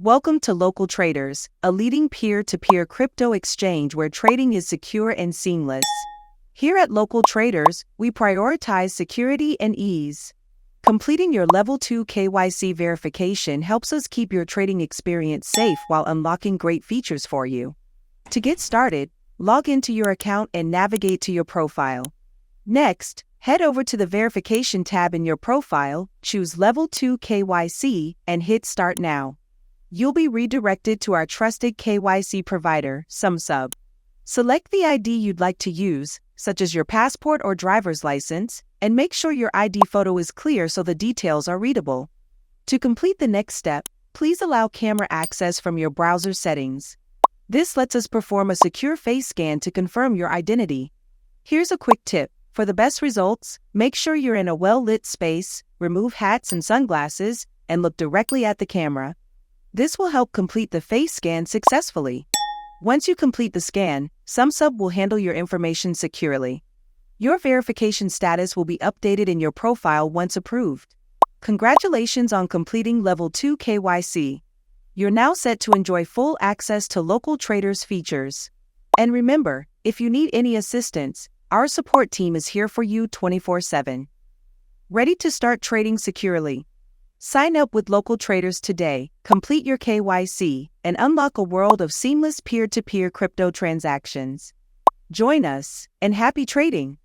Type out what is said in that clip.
Welcome to Local Traders, a leading peer-to-peer crypto exchange where trading is secure and seamless. Here at Local Traders, we prioritize security and ease. Completing your Level 2 KYC verification helps us keep your trading experience safe while unlocking great features for you. To get started, log into your account and navigate to your profile. Next, head over to the Verification tab in your profile, choose Level 2 KYC, and hit Start Now. You'll be redirected to our trusted KYC provider, Sumsub. Select the ID you'd like to use, such as your passport or driver's license, and make sure your ID photo is clear so the details are readable. To complete the next step, please allow camera access from your browser settings. This lets us perform a secure face scan to confirm your identity. Here's a quick tip. For the best results, make sure you're in a well-lit space, remove hats and sunglasses, and look directly at the camera. This will help complete the face scan successfully. Once you complete the scan, Sumsub will handle your information securely. Your verification status will be updated in your profile once approved. Congratulations on completing Level 2 KYC. You're now set to enjoy full access to Local Traders features. And remember, if you need any assistance, our support team is here for you 24/7. Ready to start trading securely? Sign up with Local Traders today, complete your KYC, and unlock a world of seamless peer-to-peer crypto transactions. Join us, and happy trading!